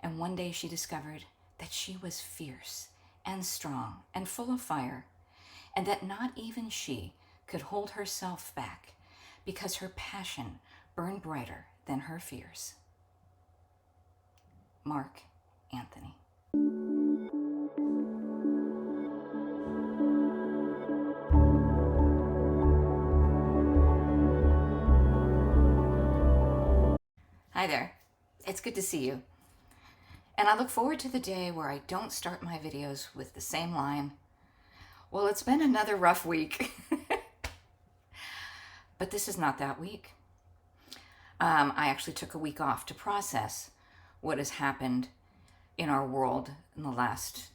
And one day she discovered that she was fierce and strong and full of fire, and that not even she could hold herself back because her passion burned brighter than her fears. Mark Anthony. Hi there. It's good to see you. And I look forward to the day where I don't start my videos with the same line, "Well, it's been another rough week." But this is not that week. I actually took a week off to process what has happened in our world in the last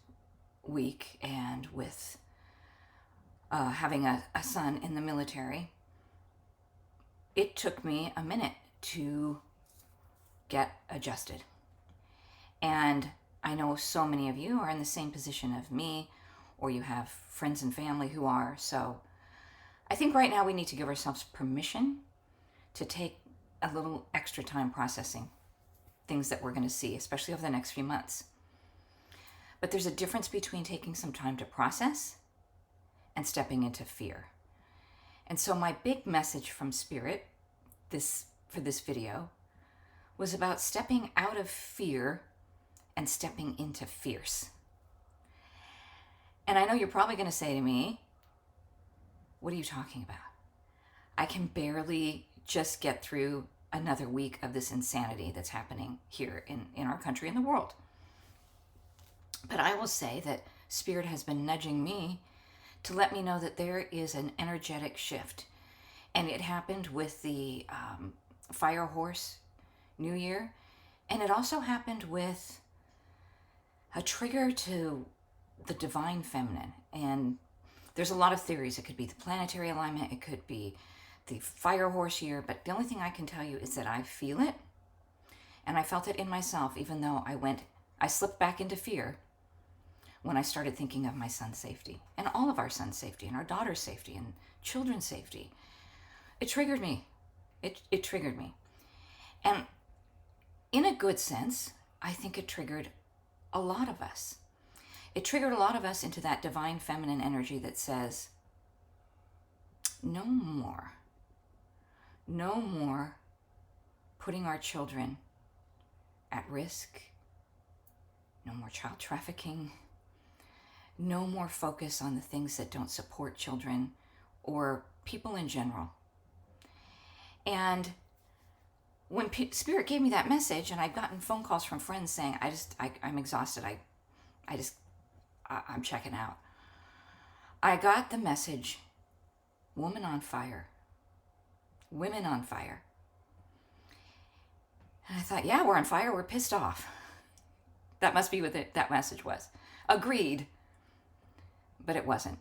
week, and with having a son in the military, it took me a minute to get adjusted. And I know so many of you are in the same position of me, or you have friends and family who are. So I think right now we need to give ourselves permission to take a little extra time processing things that we're going to see, especially over the next few months. But there's a difference between taking some time to process and stepping into fear. And so my big message from Spirit for this video was about stepping out of fear and stepping into fierce. And I know you're probably going to say to me, "What are you talking about? I can barely just get through another week of this insanity that's happening here in our country and the world." But I will say that Spirit has been nudging me to let me know that there is an energetic shift. And it happened with the Fire Horse New Year. And it also happened with a trigger to the divine feminine. And there's a lot of theories. It could be the planetary alignment. It could be the Fire Horse year. But the only thing I can tell you is that I feel it. And I felt it in myself, even though I slipped back into fear when I started thinking of my son's safety and all of our son's safety and our daughter's safety and children's safety. It triggered me. It triggered me. And in a good sense, I think it triggered a lot of us. It triggered a lot of us into that divine feminine energy that says, no more. No more putting our children at risk. No more child trafficking. No more focus on the things that don't support children or people in general. And when Spirit gave me that message, and I've gotten phone calls from friends saying, I'm exhausted. I'm checking out. I got the message, woman on fire. Women on fire. And I thought, yeah, we're on fire. We're pissed off. That must be what that message was. Agreed. But it wasn't.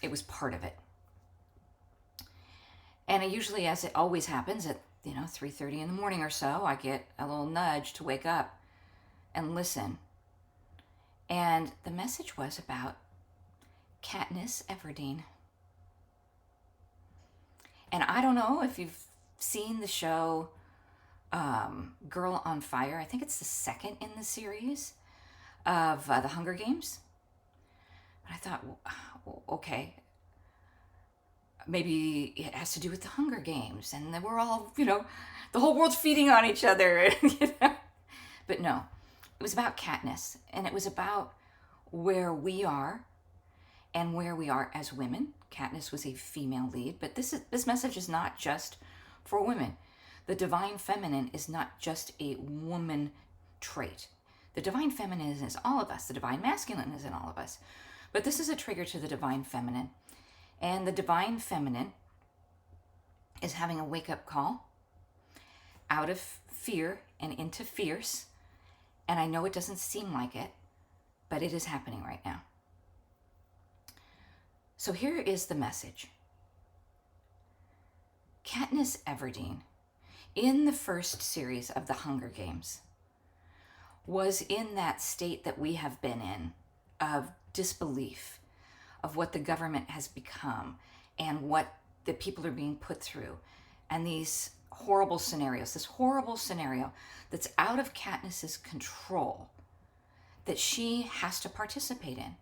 It was part of it. And it usually, as it always happens, at 3:30 in the morning or so, I get a little nudge to wake up and listen. And the message was about Katniss Everdeen. And I don't know if you've seen the show Girl on Fire. I think it's the second in the series of the Hunger Games. But I thought, well, okay, maybe it has to do with the Hunger Games, and then we're all, the whole world's feeding on each other. But no, it was about Katniss, and it was about where we are and where we are as women. Katniss was a female lead, but this message is not just for women. The divine feminine is not just a woman trait. The divine feminine is all of us. The divine masculine is in all of us. But this is a trigger to the divine feminine. And the divine feminine is having a wake-up call out of fear and into fierce. And I know it doesn't seem like it, but it is happening right now. So here is the message. Katniss Everdeen, in the first series of the Hunger Games, was in that state that we have been in of disbelief of what the government has become and what the people are being put through, and these horrible scenarios, this horrible scenario that's out of Katniss's control that she has to participate in.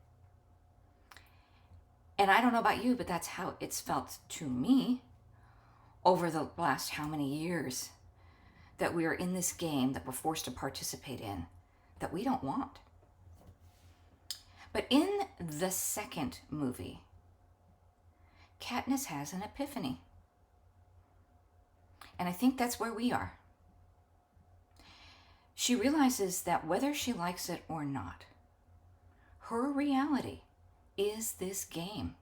And I don't know about you, but that's how it's felt to me over the last how many years that we are in this game that we're forced to participate in that we don't want. But in the second movie, Katniss has an epiphany. And I think that's where we are. She realizes that whether she likes it or not, her reality is this game.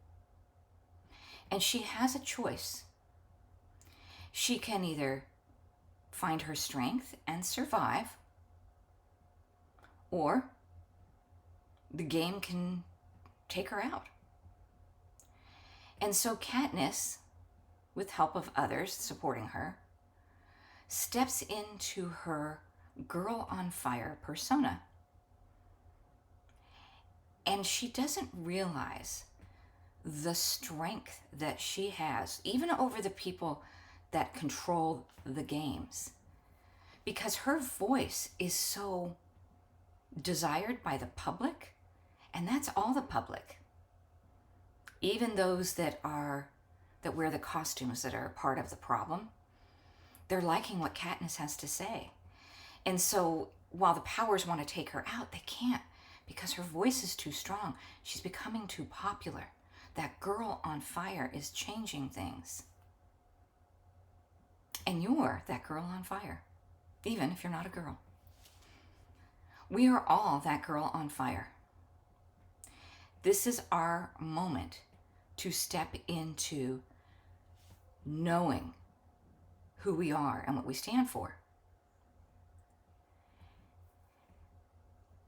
And she has a choice. She can either find her strength and survive, or the game can take her out. And so Katniss, with help of others supporting her, steps into her girl on fire persona. And she doesn't realize the strength that she has, even over the people that control the games, because her voice is so desired by the public, and that's all the public. Even those that wear the costumes that are part of the problem, they're liking what Katniss has to say. And so while the powers want to take her out, they can't, because her voice is too strong. She's becoming too popular. That girl on fire is changing things. And you're that girl on fire, even if you're not a girl. We are all that girl on fire. This is our moment to step into knowing who we are and what we stand for.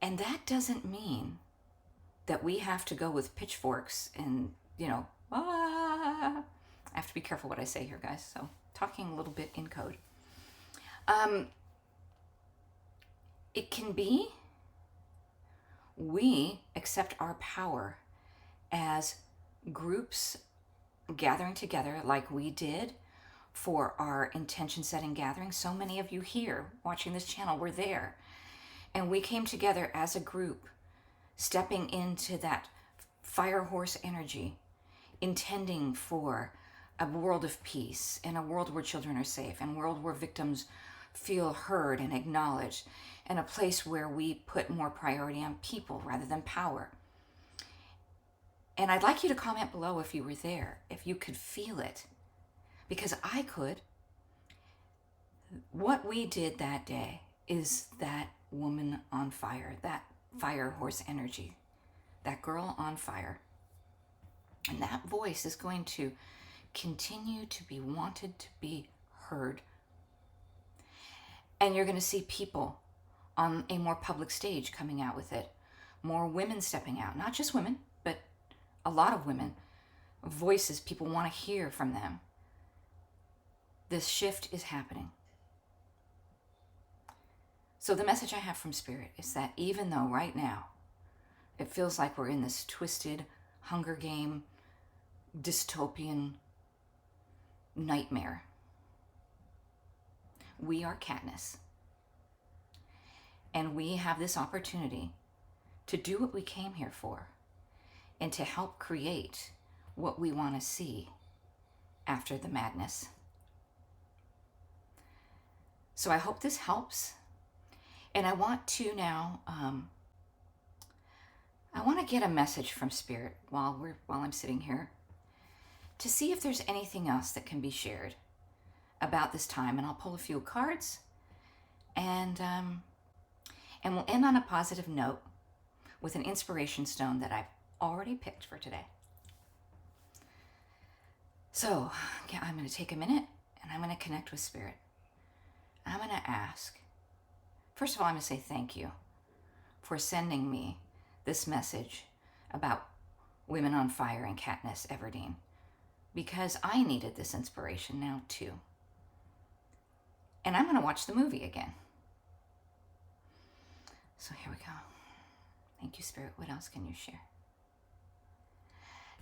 And that doesn't mean that we have to go with pitchforks and, I have to be careful what I say here, guys. So talking a little bit in code. It can be we accept our power as groups gathering together like we did for our intention setting gathering. So many of you here watching this channel were there. And we came together as a group, stepping into that fire horse energy, intending for a world of peace and a world where children are safe and a world where victims feel heard and acknowledged, and a place where we put more priority on people rather than power. And I'd like you to comment below if you were there, if you could feel it, because I could. What we did that day is that woman on fire, that fire horse energy, that girl on fire. And that voice is going to continue to be wanted, to be heard. And you're going to see people on a more public stage coming out with it. More women stepping out. Not just women, but a lot of women. Voices, people want to hear from them. This shift is happening. So the message I have from Spirit is that even though right now it feels like we're in this twisted Hunger Game dystopian nightmare, we are Katniss. And we have this opportunity to do what we came here for and to help create what we want to see after the madness. So I hope this helps. And I want to now, I want to get a message from Spirit while I'm sitting here to see if there's anything else that can be shared about this time. And I'll pull a few cards, and we'll end on a positive note with an inspiration stone that I've already picked for today. So I'm going to take a minute and I'm going to connect with Spirit. I'm going to ask, first of all, I'm going to say thank you for sending me this message about Women on Fire and Katniss Everdeen, because I needed this inspiration now too. And I'm going to watch the movie again. So here we go. Thank you, Spirit. What else can you share?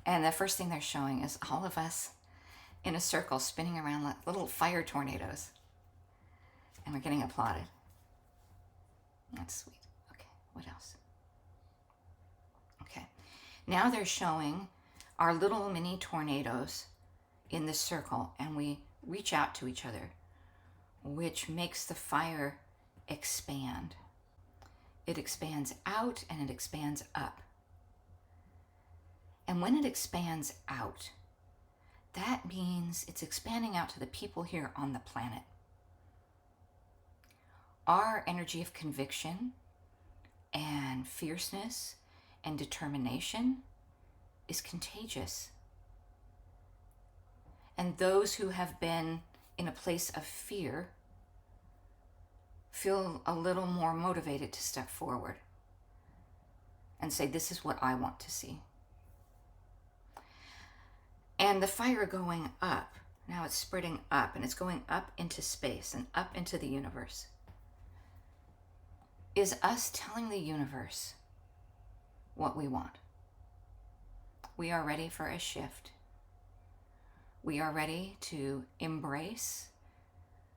And the first thing they're showing is all of us in a circle spinning around like little fire tornadoes. And we're getting applauded. That's sweet. Okay, what else? Okay, now they're showing our little mini tornadoes in this circle, and we reach out to each other, which makes the fire expand. It expands out and it expands up. And when it expands out, that means it's expanding out to the people here on the planet. Our energy of conviction and fierceness and determination is contagious. And those who have been in a place of fear feel a little more motivated to step forward and say, this is what I want to see. And the fire going up, now it's spreading up, and it's going up into space and up into the universe, is us telling the universe what we want. We are ready for a shift. We are ready to embrace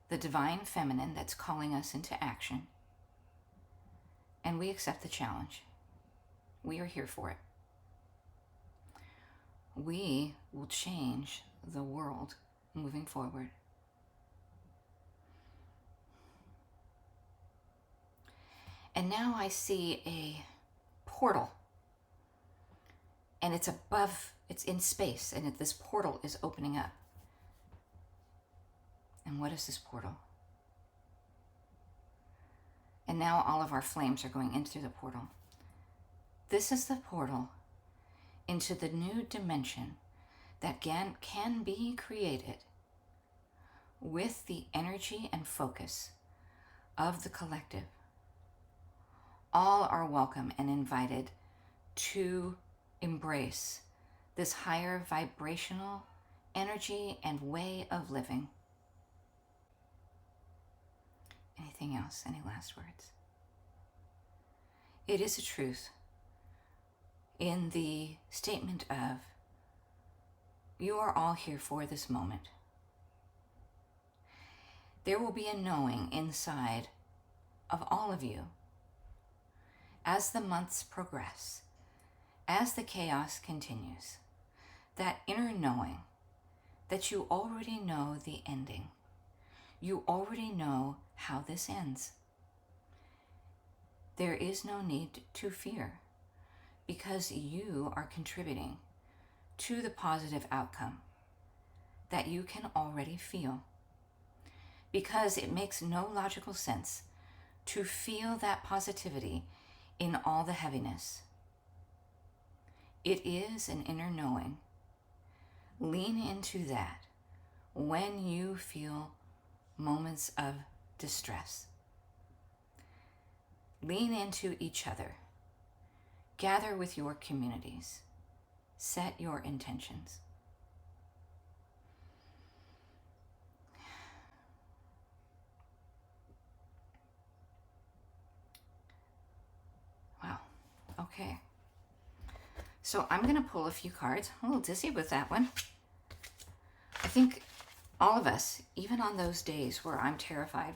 the divine feminine that's calling us into action. And we accept the challenge. We are here for it. We will change the world moving forward. And now I see a portal. And it's above, it's in space, and this portal is opening up. And what is this portal? And now all of our flames are going in through the portal. This is the portal into the new dimension that can be created with the energy and focus of the collective. All are welcome and invited to embrace this higher vibrational energy and way of living. Anything else? Any last words? It is a truth in the statement of, you are all here for this moment. There will be a knowing inside of all of you as the months progress, as the chaos continues, that inner knowing that you already know the ending. You already know how this ends. There is no need to fear because you are contributing to the positive outcome that you can already feel. Because it makes no logical sense to feel that positivity in all the heaviness. It is an inner knowing. Lean into that when you feel moments of distress. Lean into each other. Gather with your communities. Set your intentions. Wow. Okay. So I'm going to pull a few cards. I'm a little dizzy with that one. I think all of us, even on those days where I'm terrified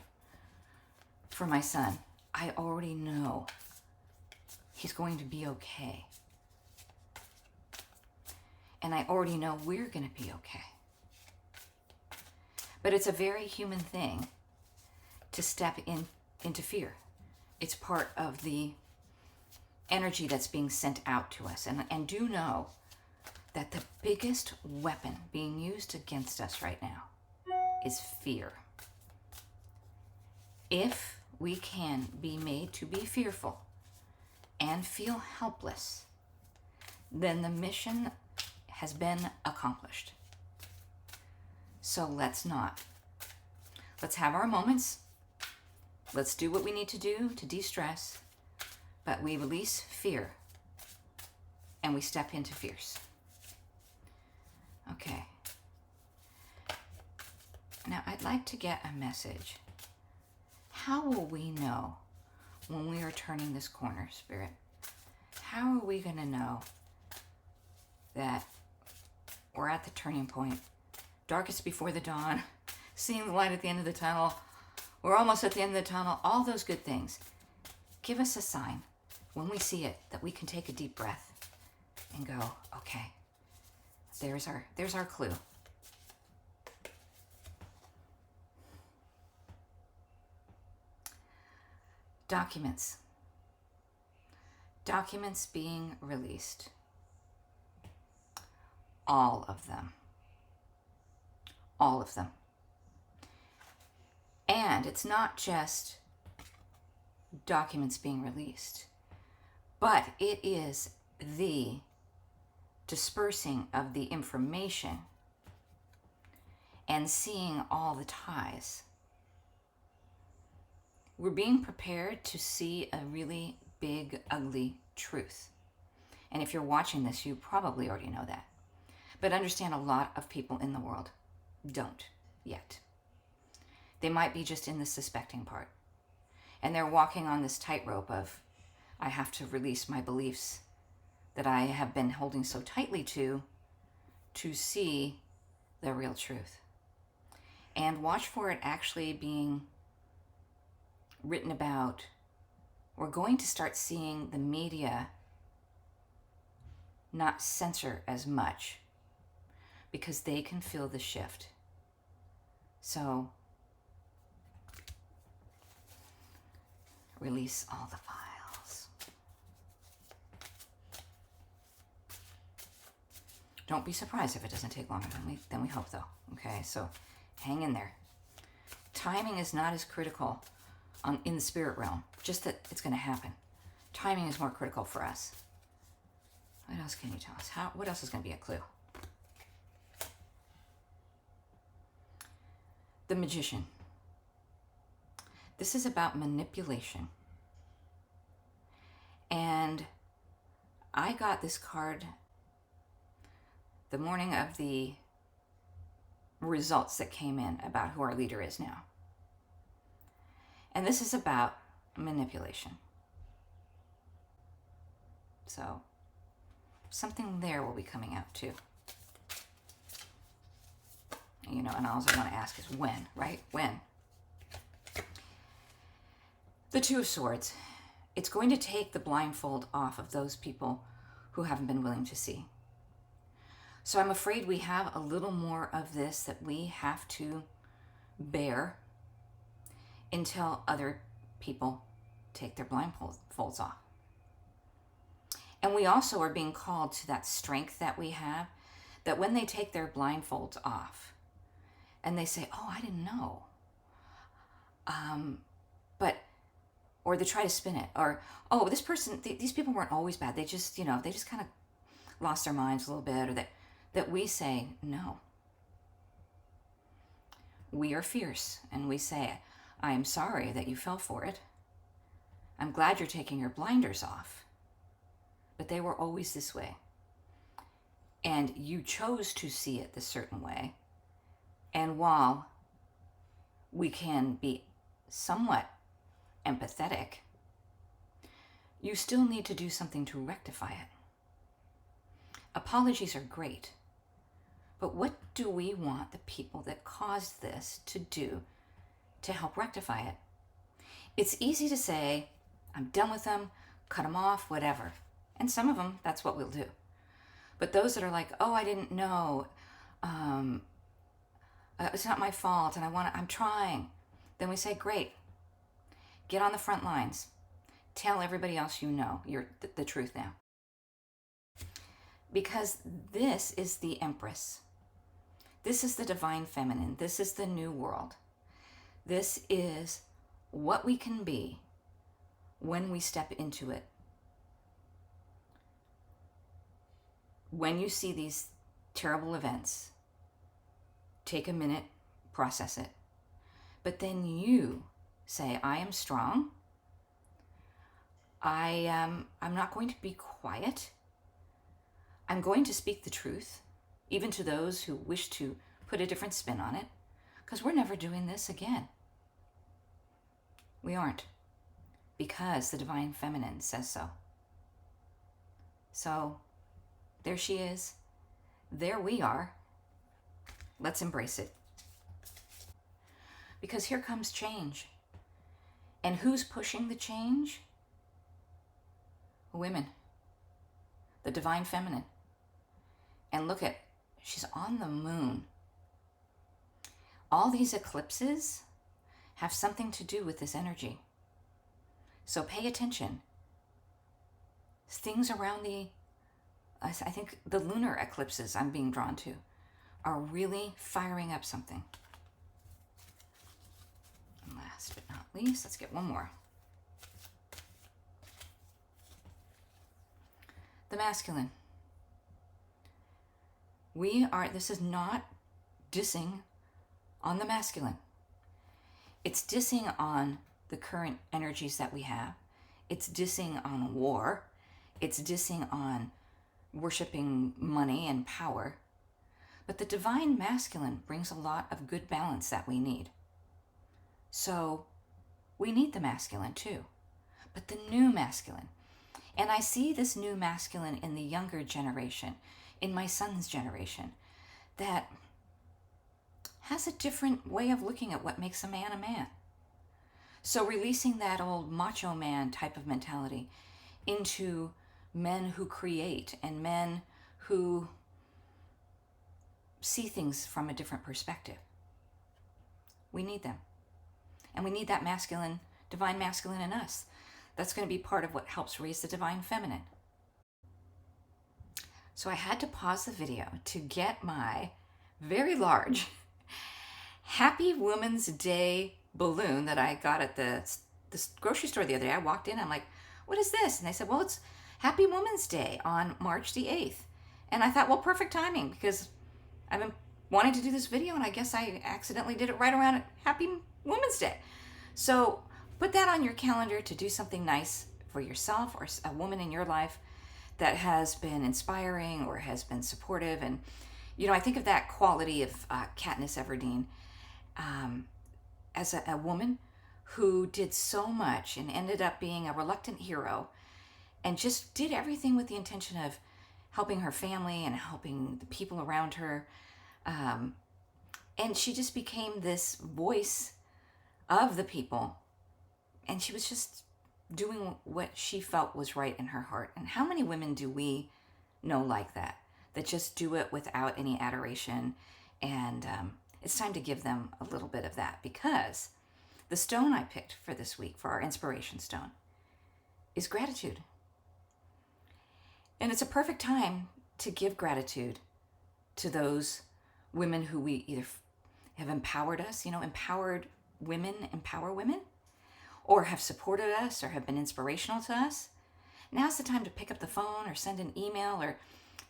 for my son, I already know he's going to be okay. And I already know we're going to be okay. But it's a very human thing to step into fear. It's part of the energy that's being sent out to us. And do know that the biggest weapon being used against us right now is fear. If we can be made to be fearful and feel helpless, then the mission has been accomplished. So let's not. Let's have our moments. Let's do what we need to do to de-stress, but we release fear and we step into fierce. Okay. Now I'd like to get a message. How will we know when we are turning this corner, Spirit? How are we going to know that we're at the turning point, darkest before the dawn, seeing the light at the end of the tunnel? We're almost at the end of the tunnel. All those good things. Give us a sign when we see it that we can take a deep breath and go, okay, there's our clue. Documents. Documents being released. All of them. All of them. And it's not just documents being released, but it is the dispersing of the information and seeing all the ties. We're being prepared to see a really big, ugly truth. And if you're watching this, you probably already know that. But understand, a lot of people in the world don't yet. They might be just in the suspecting part. And they're walking on this tightrope of, I have to release my beliefs that I have been holding so tightly to see the real truth. And watch for it actually being written about. We're going to start seeing the media not censor as much because they can feel the shift. So, release all the files. Don't be surprised if it doesn't take longer than we hope, though. Okay, so hang in there. Timing is not as critical in the spirit realm, just that it's going to happen. Timing is more critical for us. What else can you tell us? What else is going to be a clue? The Magician. This is about manipulation. And I got this card the morning of the results that came in about who our leader is now. And this is about manipulation. So something there will be coming out too. You know, and all I want to ask is when, right? When? The Two of Swords. It's going to take the blindfold off of those people who haven't been willing to see. So I'm afraid we have a little more of this that we have to bear until other people take their blindfolds off. And we also are being called to that strength that we have, that when they take their blindfolds off and they say, oh, I didn't know. Or they try to spin it, or, oh, this person, these people weren't always bad. They just, they just kind of lost their minds a little bit, or that we say, no. We are fierce, and we say, I am sorry that you fell for it. I'm glad you're taking your blinders off. But they were always this way. And you chose to see it this certain way. And while we can be somewhat empathetic, you still need to do something to rectify it. Apologies are great. But what do we want the people that caused this to do to help rectify it? It's easy to say, I'm done with them, cut them off, whatever. And some of them, that's what we'll do. But those that are like, oh, I didn't know, it's not my fault, and I'm trying. Then we say, great. Get on the front lines. Tell everybody else you know the truth now. Because this is the Empress. This is the Divine Feminine. This is the New World. This is what we can be when we step into it. When you see these terrible events, take a minute, process it. But then you say, I am strong. I'm not going to be quiet. I'm going to speak the truth, even to those who wish to put a different spin on it, because we're never doing this again. We aren't, because the Divine Feminine says so. So, there she is. There we are. Let's embrace it. Because here comes change. And who's pushing the change? Women, the divine feminine. And look at, she's on the moon. All these eclipses have something to do with this energy. So pay attention. Things around I think the lunar eclipses I'm being drawn to are really firing up something. And last but not least, let's get one more. The masculine. This is not dissing on the masculine. It's dissing on the current energies that we have. It's dissing on war. It's dissing on worshiping money and power. But the divine masculine brings a lot of good balance that we need. So we need the masculine too, but the new masculine. And I see this new masculine in the younger generation, in my son's generation, that has a different way of looking at what makes a man a man. So releasing that old macho man type of mentality into men who create and men who see things from a different perspective. We need them. And we need that masculine, divine masculine in us. That's going to be part of what helps raise the divine feminine. So I had to pause the video to get my very large Happy Women's Day balloon that I got at the grocery store the other day. I walked in, I'm like, what is this? And they said, well, it's Happy Women's Day on March the 8th. And I thought, well, perfect timing, because I've been wanting to do this video, and I guess I accidentally did it right around Happy Women's Day. So put that on your calendar to do something nice for yourself or a woman in your life that has been inspiring or has been supportive. And, you know, I think of that quality of Katniss Everdeen as a woman who did so much and ended up being a reluctant hero and just did everything with the intention of helping her family and helping the people around her. And she just became this voice of the people. And she was just doing what she felt was right in her heart. And how many women do we know like that just do it without any adoration? And it's time to give them a little bit of that, because the stone I picked for this week, for our inspiration stone, is gratitude. And it's a perfect time to give gratitude to those women who we either have empowered us, empowered women empower women, or have supported us or have been inspirational to us. Now's the time to pick up the phone or send an email or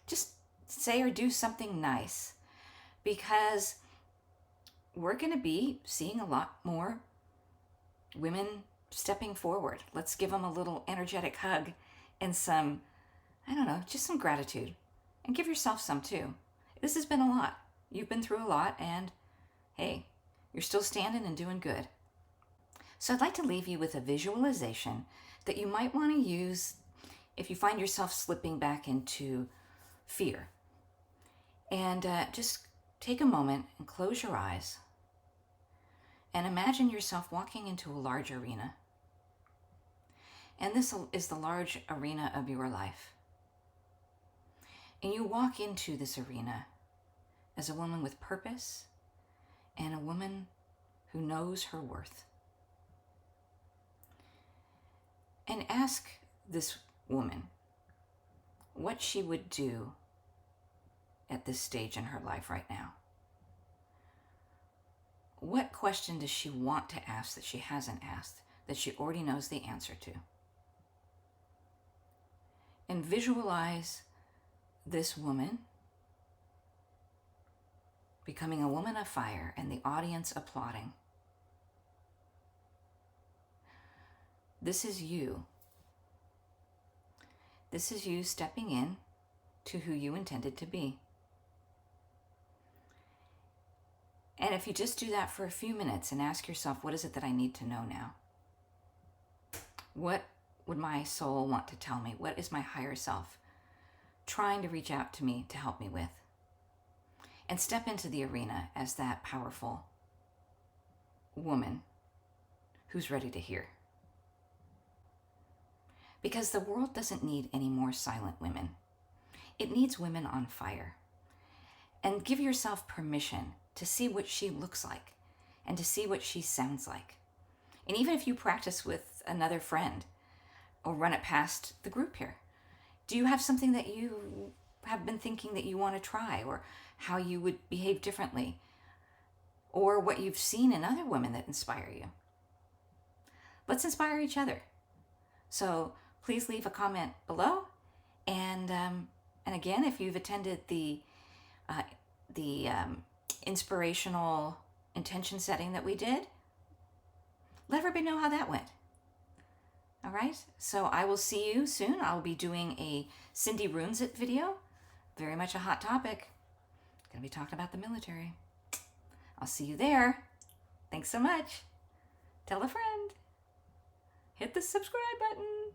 just say or do something nice, because we're going to be seeing a lot more women stepping forward. Let's give them a little energetic hug and some, just some gratitude. And give yourself some too. This has been a lot. You've been through a lot, and hey, you're still standing and doing good. So I'd like to leave you with a visualization that you might want to use if you find yourself slipping back into fear. And just take a moment and close your eyes and imagine yourself walking into a large arena. And this is the large arena of your life. And you walk into this arena as a woman with purpose and a woman who knows her worth. And ask this woman what she would do at this stage in her life right now. What question does she want to ask that she hasn't asked, that she already knows the answer to? And visualize this woman becoming a woman of fire and the audience applauding. This is you. This is you stepping in to who you intended to be. And if you just do that for a few minutes and ask yourself, what is it that I need to know now? What would my soul want to tell me? What is my higher self trying to reach out to me to help me with? And step into the arena as that powerful woman who's ready to hear. Because the world doesn't need any more silent women. It needs women on fire. And give yourself permission to see what she looks like and to see what she sounds like. And even if you practice with another friend or run it past the group here, do you have something that you have been thinking that you want to try, or how you would behave differently, or what you've seen in other women that inspire you? Let's inspire each other. So please leave a comment below. And again, if you've attended the inspirational intention setting that we did, let everybody know how that went. All right, so I will see you soon. I'll be doing a Cindy Runes It video. Very much a hot topic. Gonna be talking about the military. I'll see you there. Thanks so much. Tell a friend. Hit the subscribe button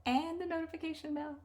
and the notification bell.